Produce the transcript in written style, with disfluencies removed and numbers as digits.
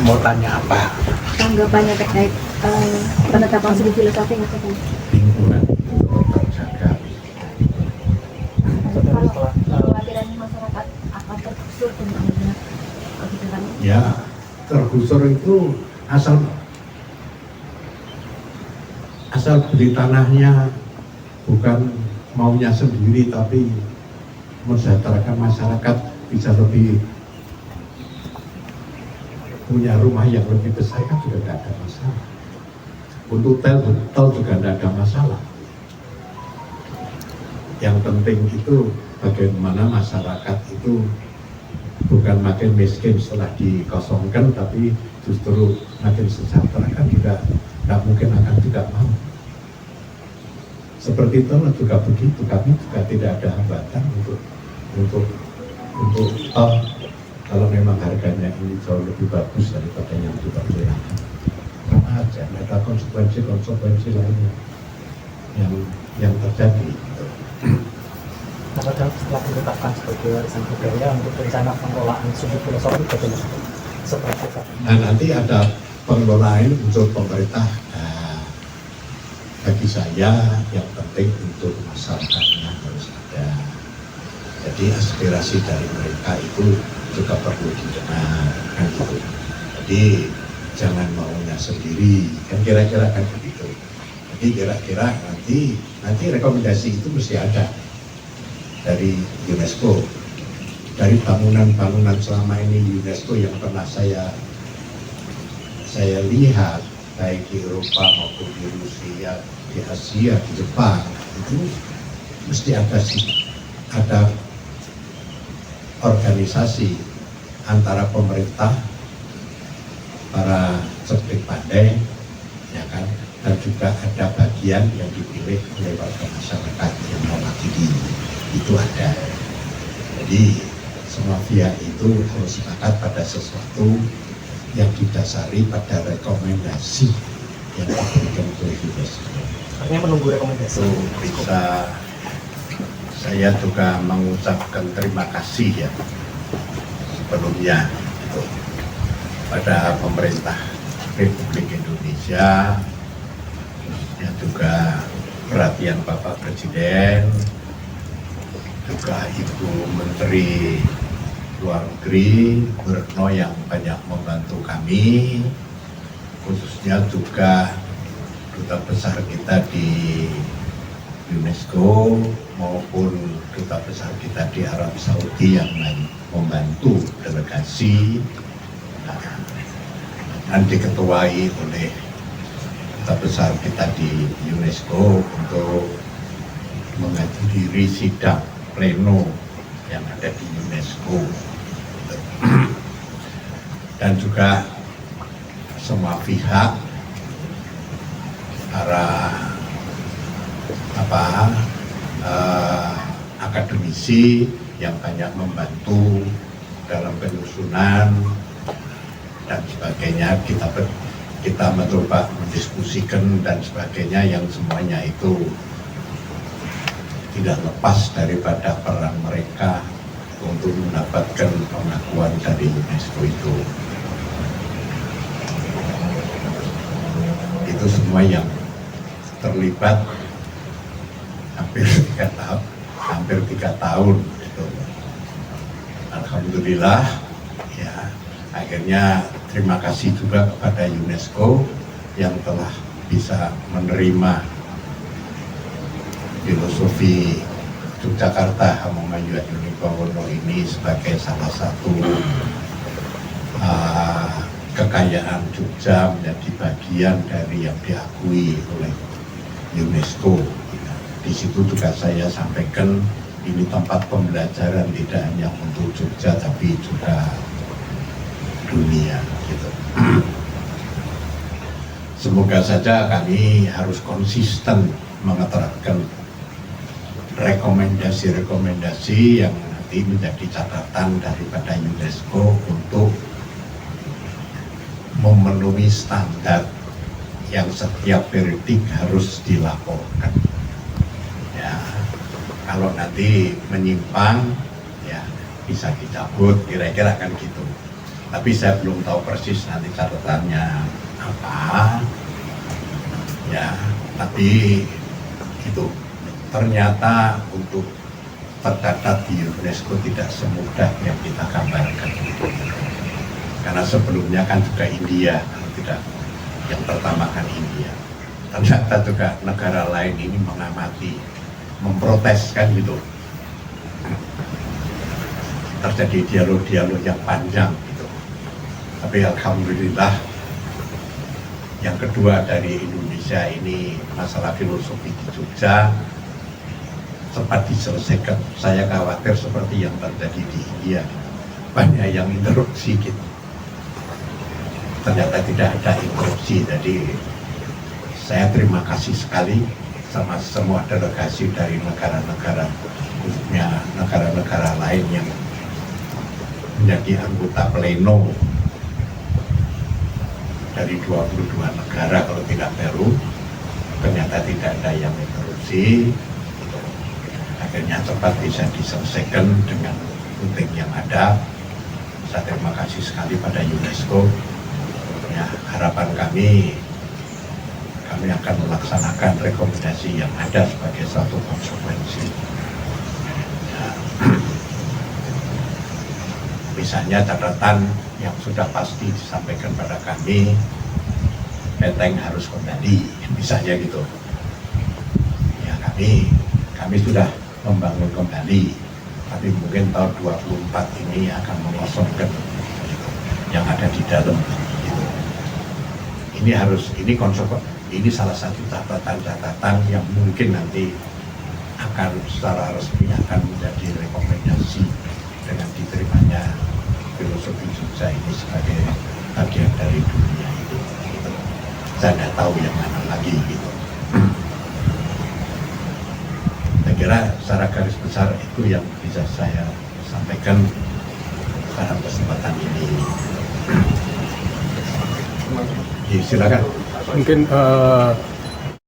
Mau tanya apa? Tanggapannya terkait penetapan segi filosofi nggak sih? Lingkungan itu terjaga. Kalau kekhawatiran masyarakat akan tergusur dengan kebijakan ini? Ya, tergusur itu asal beli tanahnya bukan maunya sendiri, tapi mensejahterakan masyarakat bisa lebih punya rumah yang lebih besar kan juga tidak ada masalah. Untuk tol juga tidak ada masalah. Yang penting itu bagaimana masyarakat itu bukan makin miskin setelah dikosongkan, tapi justru makin sejahtera, kan juga tidak mungkin akan tidak mau. Seperti itu juga begitu, kami juga tidak ada hambatan untuk tol kalau memang harganya ini jauh lebih bagus daripada yang kita berikan. Sama aja, ada konsekuensi lainnya yang terjadi. Apakah setelah ditetapkan sebagai warisan budaya untuk rencana pengelolaan sudut filosofi bagaimana? Seperti apa? Nah, nanti ada pengelolaan untuk pemerintah. Bagi saya yang penting untuk masyarakatnya harus ada. Jadi aspirasi dari mereka itu juga perlu didengar, kan gitu. Jadi jangan maunya sendiri, kan kira-kira kan begitu. Jadi kira-kira nanti rekomendasi itu mesti ada dari UNESCO, dari bangunan-bangunan selama ini UNESCO yang pernah saya lihat, baik di Eropa maupun di Rusia, di Asia, di Jepang, itu mesti ada organisasi antara pemerintah, para cerdik pandai, ya kan, dan juga ada bagian yang dipilih oleh warga masyarakat yang mewakili, itu ada. Jadi semua pihak itu harus sepakat pada sesuatu yang didasari pada rekomendasi yang diberikan oleh UNESCO. Artinya menunggu rekomendasi. Itu bisa saya juga mengucapkan terima kasih ya sebelumnya itu pada pemerintah Republik Indonesia, yang juga perhatian Bapak Presiden, juga Ibu Menteri Luar Negeri Retno yang banyak membantu kami, khususnya juga duta besar kita di UNESCO maupun duta besar kita di Arab Saudi yang membantu delegasi dan diketuai oleh duta besar kita di UNESCO untuk menghadiri sidang pleno yang ada di UNESCO. Dan juga semua pihak, para akademisi yang banyak membantu dalam penyusunan dan sebagainya, kita mencoba mendiskusikan dan sebagainya, yang semuanya itu tidak lepas daripada peran mereka untuk mendapatkan pengakuan dari UNESCO itu. Itu semua yang terlibat hampir 3 tahun gitu. Alhamdulillah ya, akhirnya terima kasih juga kepada UNESCO yang telah bisa menerima filosofi Yogyakarta Hamengayuh Adonibawono ini sebagai salah satu kekayaan Jogja, menjadi bagian dari yang diakui oleh UNESCO. Di situ juga saya sampaikan ini tempat pembelajaran tidak hanya untuk Jogja tapi juga dunia gitu. Semoga saja kami harus konsisten mengeterapkan rekomendasi-rekomendasi yang nanti menjadi catatan daripada UNESCO untuk memenuhi standar yang setiap periodik harus dilaporkan. Ya, kalau nanti menyimpang ya bisa dicabut, kira-kira kan gitu. Tapi saya belum tahu persis nanti catatannya apa. Ya, tapi itu ternyata untuk tercatat di UNESCO tidak semudah yang kita gambarkan. Karena sebelumnya kan juga India, tidak yang pertama kan India. Ternyata juga negara lain ini mengamati, memprotes kan gitu. Terjadi dialog-dialog yang panjang gitu. Tapi alhamdulillah yang kedua dari Indonesia ini masalah filosofi di Jogja sempat diselesaikan. Saya khawatir seperti yang terjadi di India, banyak yang interupsi gitu. Ternyata tidak ada interupsi, jadi saya terima kasih sekali sama semua delegasi dari negara-negara, khususnya negara-negara lain yang menjadi anggota pleno dari 22 negara kalau tidak Peru. Ternyata tidak ada yang interupsi. Akhirnya cepat bisa diselesaikan dengan penting yang ada. Saya terima kasih sekali pada UNESCO. Ya, harapan kami akan melaksanakan rekomendasi yang ada sebagai satu konsekuensi. Ya. Misalnya catatan yang sudah pasti disampaikan pada kami, Benteng harus kembali, misalnya gitu. Ya, kami sudah membangun kembali, tapi mungkin tahun 24 ini akan mengosongkan gitu, yang ada di dalam. Gitu. Ini salah satu catatan-catatan yang mungkin nanti akan secara resmi akan menjadi rekomendasi dengan diterimanya filosofi Jogja ini sebagai bagian dari dunia itu. Gitu. Saya tidak tahu yang mana lagi gitu. Saya kira secara garis besar itu yang bisa saya sampaikan pada kesempatan ini. Ya, silakan. Mungkin